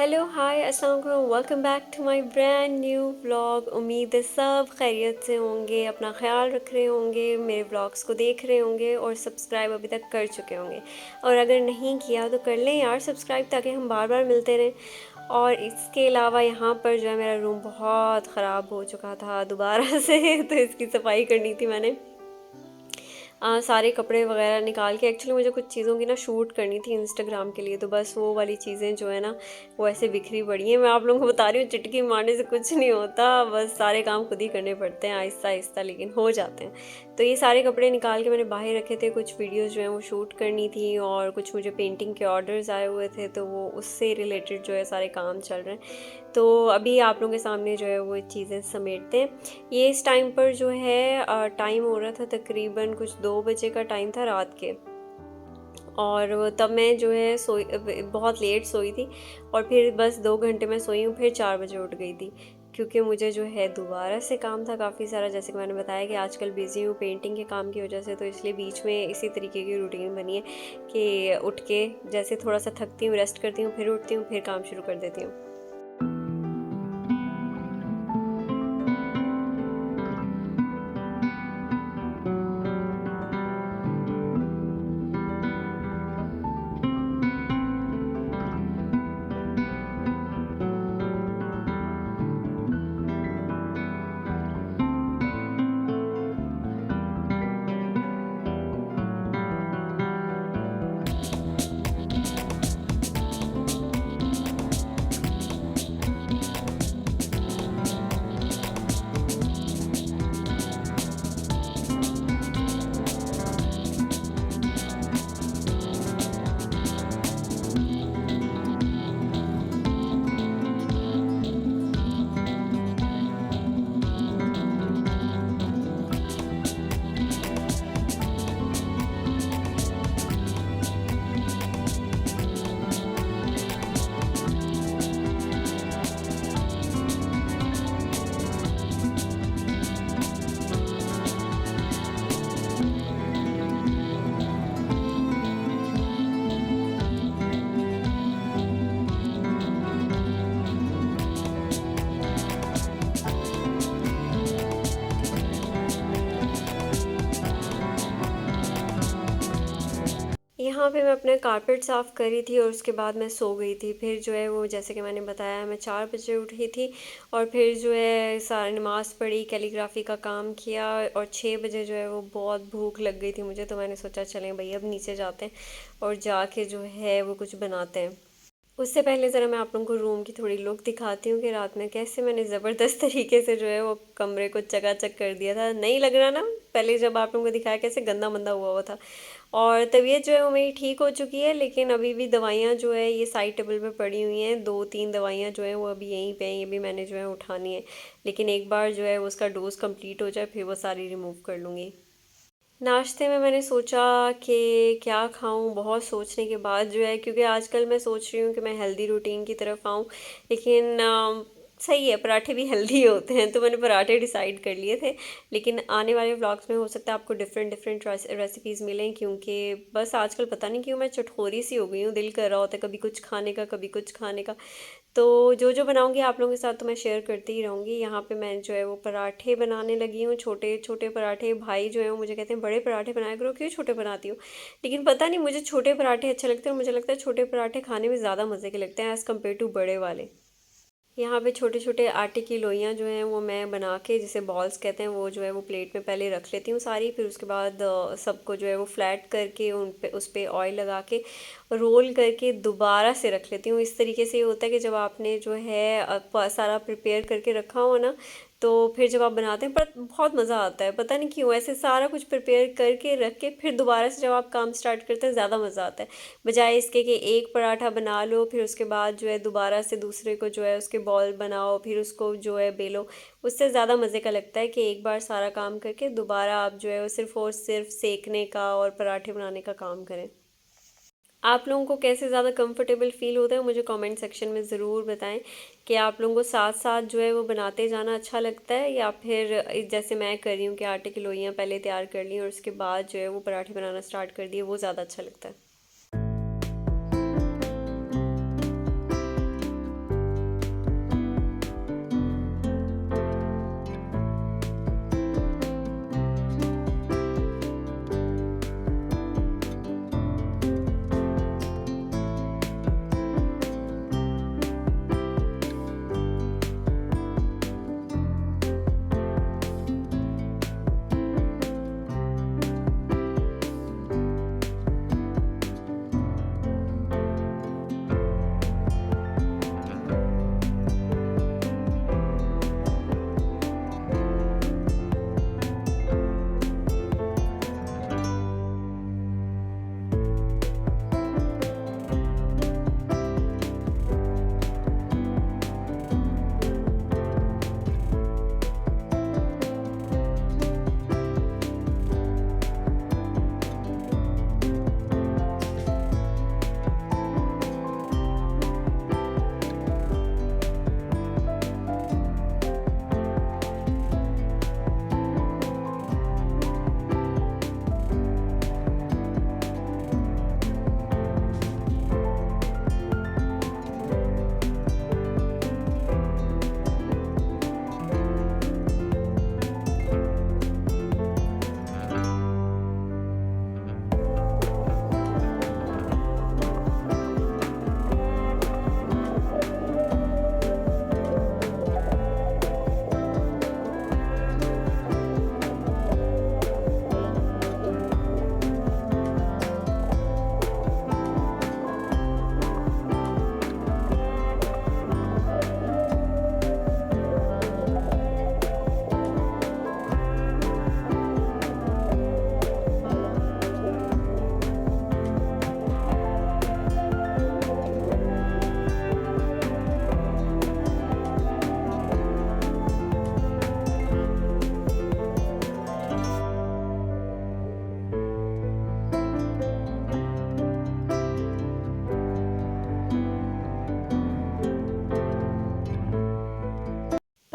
Hello hi अस्सलाम वालेकुम welcome back to my brand new vlog. उम्मीद है सब खैरियत से होंगे, अपना ख्याल रख रहे होंगे, मेरे व्लॉग्स को देख रहे होंगे और सब्सक्राइब अभी तक कर चुके होंगे। और अगर नहीं किया तो कर लें यार सब्सक्राइब, ताकि हम बार बार मिलते रहें। और इसके अलावा यहाँ पर जो है मेरा रूम बहुत ख़राब हो चुका था दोबारा से तो इसकी सफाई करनी थी मैंने। सारे कपड़े वगैरह निकाल के, एक्चुअली मुझे कुछ चीज़ों की ना शूट करनी थी इंस्टाग्राम के लिए, तो बस वो वाली चीज़ें जो है ना वो ऐसे बिखरी पड़ी हैं। मैं आप लोगों को बता रही हूँ, चिटकी मारने से कुछ नहीं होता, बस सारे काम खुद ही करने पड़ते हैं आहिस्ता आहिस्ता, लेकिन हो जाते हैं। तो ये सारे कपड़े निकाल के मैंने बाहर रखे थे, कुछ वीडियोज़ जो हैं वो शूट करनी थी और कुछ मुझे पेंटिंग के ऑर्डर्स आए हुए थे, तो वो उससे रिलेटेड जो है सारे काम चल रहे हैं। तो अभी आप लोगों के सामने जो है वो चीज़ें समेटते हैं। ये इस टाइम पर जो है टाइम हो रहा था तकरीबन कुछ 2 बजे का टाइम था रात के। और तब मैं जो है सोई, बहुत लेट सोई थी और फिर बस 2 घंटे मैं सोई हूँ, फिर 4 बजे उठ गई थी, क्योंकि मुझे जो है दोबारा से काम था काफ़ी सारा। जैसे कि मैंने बताया कि आजकल बिज़ी हूँ पेंटिंग के काम की वजह से, तो इसलिए बीच में इसी तरीके की रूटीन बनी है कि उठ के जैसे थोड़ा सा थकती हूँ, रेस्ट करती हूँ, फिर उठती हूँ, फिर काम शुरू कर देती हूँ। यहाँ पे मैं अपना कारपेट साफ़ करी थी और उसके बाद मैं सो गई थी। फिर जो है वो, जैसे कि मैंने बताया, मैं 4 बजे उठी थी और फिर जो है सारा नमाज़ पढ़ी, कैलीग्राफी का काम किया और 6 बजे जो है वो बहुत भूख लग गई थी मुझे, तो मैंने सोचा चलें भई अब नीचे जाते हैं और जाके जो है वो कुछ बनाते हैं। उससे पहले ज़रा मैं आप लोगों को रूम की थोड़ी लुक दिखाती हूँ कि रात में कैसे मैंने ज़बरदस्त तरीके से जो है वो कमरे को चकाचक कर दिया था। नहीं लग रहा ना, पहले जब आप लोगों को दिखाया कैसे गंदा मंदा हुआ हुआ था। और तबीयत जो है वो मेरी ठीक हो चुकी है, लेकिन अभी भी दवाइयाँ जो है ये साइड टेबल पे पड़ी हुई हैं, 2-3 दवाइयाँ जो हैं वो अभी यहीं पे हैं, ये भी मैंने जो है उठानी है। लेकिन एक बार जो है वो उसका डोज कंप्लीट हो जाए फिर वो सारी रिमूव कर लूँगी। नाश्ते में मैंने सोचा कि क्या खाऊं, बहुत सोचने के बाद जो है, क्योंकि आजकल मैं सोच रही हूँ कि मैं हेल्दी रूटीन की तरफ आऊँ, लेकिन सही है, पराठे भी हेल्दी होते हैं, तो मैंने पराठे डिसाइड कर लिए थे। लेकिन आने वाले व्लॉग्स में हो सकता है आपको डिफरेंट डिफरेंट रेसिपीज़ मिलें, क्योंकि बस आजकल पता नहीं क्यों मैं चटखोरी सी हो गई हूँ, दिल कर रहा होता है कभी कुछ खाने का कभी कुछ खाने का। तो जो जो बनाऊंगी आप लोगों के साथ तो मैं शेयर करती ही रहूँगी। यहाँ पे मैं जो है वो पराठे बनाने लगी हूँ, छोटे छोटे पराठे। भाई जो है वो मुझे कहते हैं बड़े पराठे बनाया करो, क्यों छोटे बनाती हो, लेकिन पता नहीं मुझे छोटे पराठे अच्छे लगते हैं और मुझे लगता है छोटे पराठे खाने में ज़्यादा मज़े के लगते हैं एज़ कम्पेयर टू बड़े वाले। यहाँ पे छोटे छोटे आटे की लोइयाँ जो हैं वो मैं बना के, जिसे बॉल्स कहते हैं, वो जो है वो प्लेट में पहले रख लेती हूँ सारी। फिर उसके बाद सबको जो है वो फ्लैट करके उन पे उस पे ऑयल लगा के रोल करके दोबारा से रख लेती हूँ। इस तरीके से ये होता है कि जब आपने जो है सारा प्रिपेयर करके रखा हो ना, तो फिर जब आप बनाते हैं पर बहुत मज़ा आता है, पता नहीं क्यों ऐसे सारा कुछ प्रिपेयर करके रख के फिर दोबारा से जब आप काम स्टार्ट करते हैं ज़्यादा मज़ा आता है, बजाय इसके कि एक पराठा बना लो फिर उसके बाद जो है दोबारा से दूसरे को जो है उसके बॉल बनाओ फिर उसको जो है बेलो। उससे ज़्यादा मज़े का लगता है कि एक बार सारा काम करके दोबारा आप जो है वो सिर्फ़ और सिर्फ सेकने का और पराठे बनाने का काम करें। आप लोगों को कैसे ज़्यादा कंफर्टेबल फ़ील होता है मुझे कमेंट सेक्शन में ज़रूर बताएं, कि आप लोगों को साथ साथ जो है वो बनाते जाना अच्छा लगता है, या फिर जैसे मैं कर रही हूँ कि आटे की लोइयाँ पहले तैयार कर ली और उसके बाद जो है वो पराठे बनाना स्टार्ट कर दिए, वो ज़्यादा अच्छा लगता है।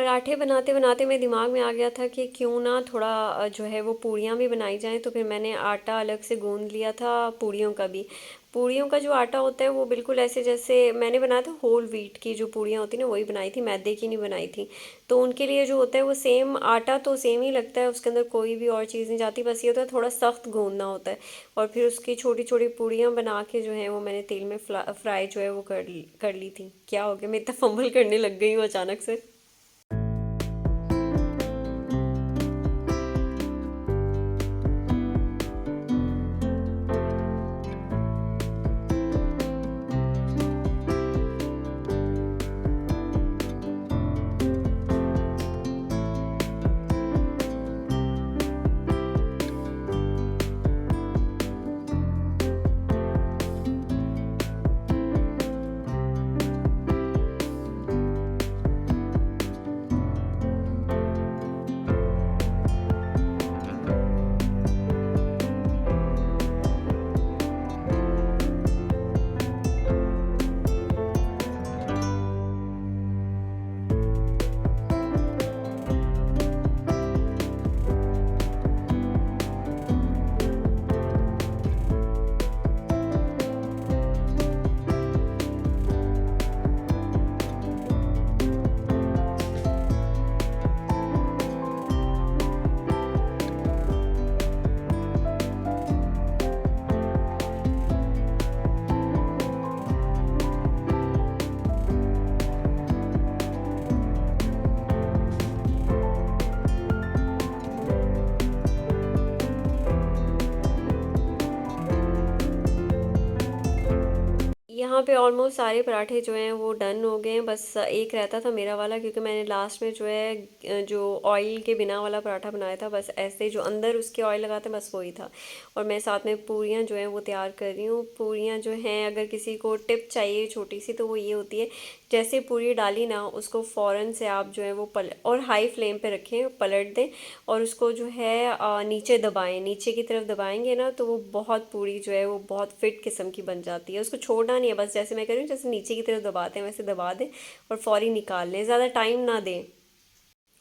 पराठे बनाते बनाते मेरे दिमाग में आ गया था कि क्यों ना थोड़ा जो है वो पूड़ियाँ भी बनाई जाएं। तो फिर मैंने आटा अलग से गूंद लिया था पूड़ियों का भी। पूड़ियों का जो आटा होता है वो बिल्कुल ऐसे जैसे मैंने बनाया था होल व्हीट की जो पूड़ियाँ होती हैं ना वही बनाई थी, मैदे की नहीं बनाई थी। तो उनके लिए जो होता है वो सेम आटा तो सेम ही लगता है, उसके अंदर कोई भी और चीज़ नहीं जाती, बस ये होता है थोड़ा सख्त गूंदना होता है। और फिर उसकी छोटी छोटी पूड़ियाँ बना के जो है वो मैंने तेल में फ्राई जो है वो कर ली थी। क्या हो गया, मैं इतना फंबल करने लग गई हूँ अचानक से। यहाँ पे ऑलमोस्ट सारे पराठे जो हैं वो डन हो गए हैं, बस एक रहता था मेरा वाला, क्योंकि मैंने लास्ट में जो है जो ऑयल के बिना वाला पराठा बनाया था, बस ऐसे जो अंदर उसके ऑयल लगाते हैं बस वही था। और मैं साथ में पूरियाँ जो हैं वो तैयार कर रही हूँ। पूरियाँ जो हैं अगर किसी को टिप चाहिए छोटी सी तो वो ये होती है, जैसे पूरी डाली ना उसको फ़ौरन से आप जो है वो और हाई फ्लेम पे रखें, पलट दें और उसको जो है नीचे दबाएं, नीचे की तरफ दबाएंगे ना तो वो बहुत पूरी जो है वो बहुत फिट किस्म की बन जाती है। उसको छोड़ना नहीं है, बस जैसे मैं कर रही हूँ जैसे नीचे की तरफ दबाते हैं वैसे दबा दें और फौरी निकाल लें, ज़्यादा टाइम ना दें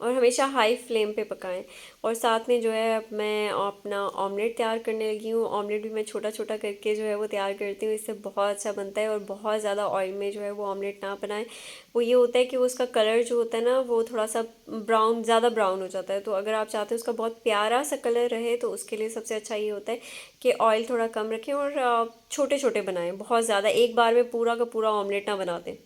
और हमेशा हाई फ्लेम पे पकाएं। और साथ में जो है अब मैं अपना ऑमलेट तैयार करने लगी हूँ। ऑमलेट भी मैं छोटा छोटा करके जो है वो तैयार करती हूँ, इससे बहुत अच्छा बनता है और बहुत ज़्यादा ऑयल में जो है वो ऑमलेट ना बनाएं। वो ये होता है कि वो उसका कलर जो होता है ना वो थोड़ा सा ब्राउन, ज़्यादा ब्राउन हो जाता है। तो अगर आप चाहते हैं उसका बहुत प्यारा सा कलर रहे तो उसके लिए सबसे अच्छा ये होता है कि ऑयल थोड़ा कम रखें और छोटे छोटे बनाएं, बहुत ज़्यादा एक बार में पूरा का पूरा ऑमलेट ना बना दें।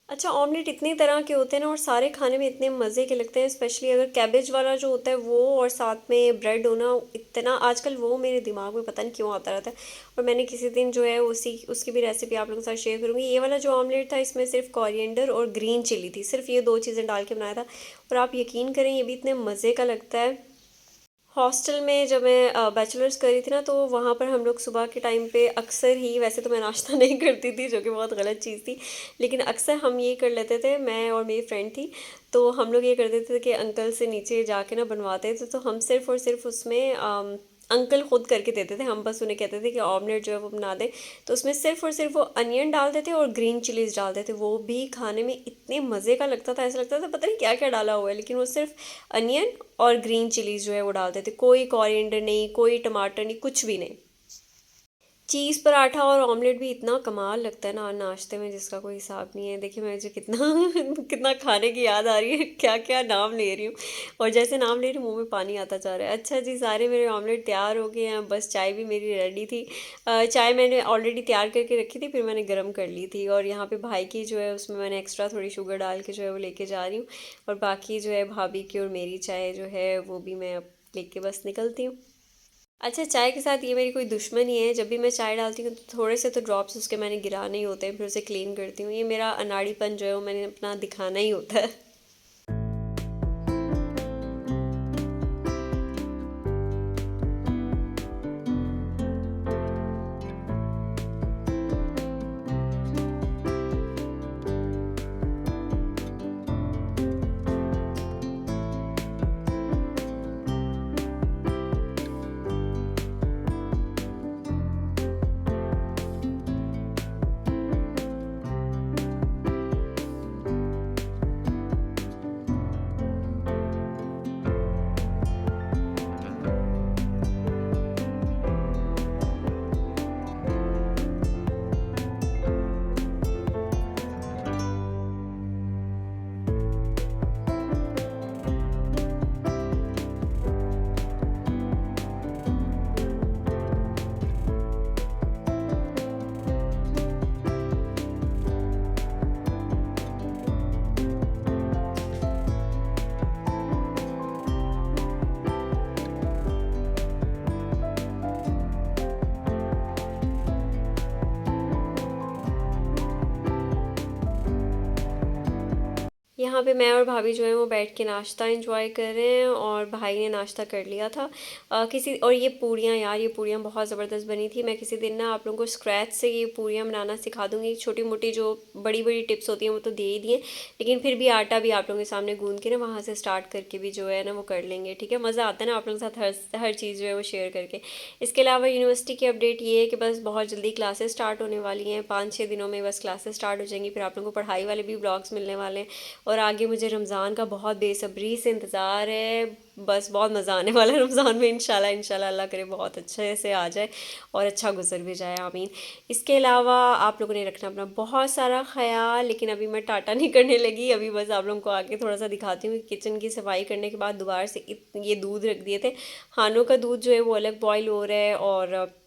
अच्छा, ऑमलेट इतनी तरह के होते हैं ना और सारे खाने में इतने मज़े के लगते हैं, स्पेशली अगर कैबेज वाला जो होता है वो और साथ में ब्रेड होना, इतना आजकल वो मेरे दिमाग में पता नहीं क्यों आता रहता है। और मैंने किसी दिन जो है उसी उसकी भी रेसिपी आप लोगों के साथ शेयर करूँगी। ये वाला जो ऑमलेट था इसमें सिर्फ कोरिएंडर और ग्रीन चिली थी, सिर्फ ये दो चीज़ें डाल के बनाया था और आप यकीन करें ये भी इतने मज़े का लगता है। हॉस्टल में जब मैं बैचलर्स कर रही थी ना तो वहाँ पर हम लोग सुबह के टाइम पे अक्सर ही, वैसे तो मैं नाश्ता नहीं करती थी जो कि बहुत गलत चीज़ थी, लेकिन अक्सर हम ये कर लेते थे, मैं और मेरी फ्रेंड थी, तो हम लोग ये करते थे कि अंकल से नीचे जाके ना बनवाते थे। तो हम सिर्फ और सिर्फ उसमें अंकल खुद करके देते थे, हम बस उन्हें कहते थे कि ऑमलेट जो है वो बना दें। तो उसमें सिर्फ और सिर्फ वो अनियन डालते थे और ग्रीन चिलीज डालते थे, वो भी खाने में इतने मज़े का लगता था, ऐसा लगता था पता नहीं क्या क्या डाला हुआ है, लेकिन वो सिर्फ अनियन और ग्रीन चिलीज जो है वो डालते थे, कोई कोरिएंडर नहीं, कोई टमाटर नहीं, कुछ भी नहीं। चीज़ पराठा और ऑमलेट भी इतना कमाल लगता है ना नाश्ते में जिसका कोई हिसाब नहीं है। देखिए मुझे कितना कितना खाने की याद आ रही है, क्या क्या नाम ले रही हूँ और जैसे नाम ले रही हूँ मुंह में पानी आता जा रहा है। अच्छा जी, सारे मेरे ऑमलेट तैयार हो गए हैं, बस चाय भी मेरी रेडी थी। चाय मैंने ऑलरेडी तैयार करके रखी थी, फिर मैंने गर्म कर ली थी और यहाँ पे भाई की जो है उसमें मैंने एक्स्ट्रा थोड़ी शुगर डाल के जो है वो लेके जा रही हूँ। और बाकी जो है भाभी की और मेरी चाय जो है वो भी मैं अब लेके बस निकलती हूँ। अच्छा, चाय के साथ ये मेरी कोई दुश्मनी है, जब भी मैं चाय डालती हूँ तो थोड़े से तो ड्रॉप्स उसके मैंने गिराने ही होते हैं, फिर उसे क्लीन करती हूँ। ये मेरा अनाड़ीपन जो है वो मैंने अपना दिखाना ही होता है। यहाँ पे मैं और भाभी जो है वो बैठ के नाश्ता एंजॉय कर रहे हैं और भाई ने नाश्ता कर लिया था। किसी और ये पूड़ियाँ यार, ये पूड़ियाँ बहुत ज़बरदस्त बनी थी। मैं किसी दिन ना आप लोगों को स्क्रैच से ये पूड़ियाँ बनाना सिखा दूँगी। छोटी मोटी जो बड़ी बड़ी टिप्स होती हैं वो तो दे ही दिए, लेकिन फिर भी आटा भी आप लोगों के सामने गूंद के ना वहाँ से स्टार्ट करके भी जो है ना वो कर लेंगे। ठीक है, मज़ा आता है ना आप लोगों के साथ हर चीज़ जो है वो शेयर करके। इसके अलावा यूनिवर्सिटी की अपडेट ये है कि बस बहुत जल्दी क्लासेस स्टार्ट होने वाली हैं, 5-6 दिनों में बस क्लासेस स्टार्ट हो जाएंगी। फिर आप लोगों को पढ़ाई वाले भी ब्लॉग्स मिलने वाले हैं और आगे मुझे रमज़ान का बहुत बेसब्री से इंतज़ार है। बस बहुत मज़ा आने वाला है रमज़ान में, इंशाल्लाह इंशाल्लाह, अल्लाह करे बहुत अच्छे से आ जाए और अच्छा गुजर भी जाए, आमीन। इसके अलावा आप लोगों ने रखना अपना बहुत सारा ख्याल। लेकिन अभी मैं टाटा नहीं करने लगी, अभी बस आप लोगों को आगे थोड़ा सा दिखाती हूँ कि किचन की सफाई करने के बाद दोबारा से ये दूध रख दिए थे। हानों का दूध जो है वो अलग बॉयल हो रहा है और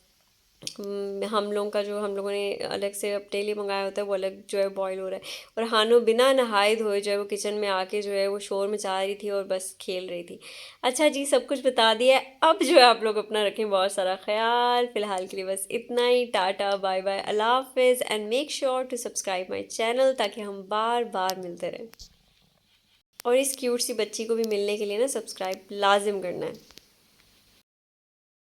हम लोगों का जो हम लोगों ने अलग से अपने लिए मंगाया होता है वो अलग जो है बॉईल हो रहा है। और हानो बिना नहाए धोए जो है वो किचन में आके जो है वो शोर मचा रही थी और बस खेल रही थी। अच्छा जी, सब कुछ बता दिया है, अब जो है आप लोग अपना रखें बहुत सारा ख्याल। फिलहाल के लिए बस इतना ही। टाटा, बाय बाय, अल्लाह हाफिज़ and make sure to subscribe my channel ताकि हम बार बार मिलते रहें। और इस क्यूट सी बच्ची को भी मिलने के लिए ना सब्सक्राइब लाजिम करना है।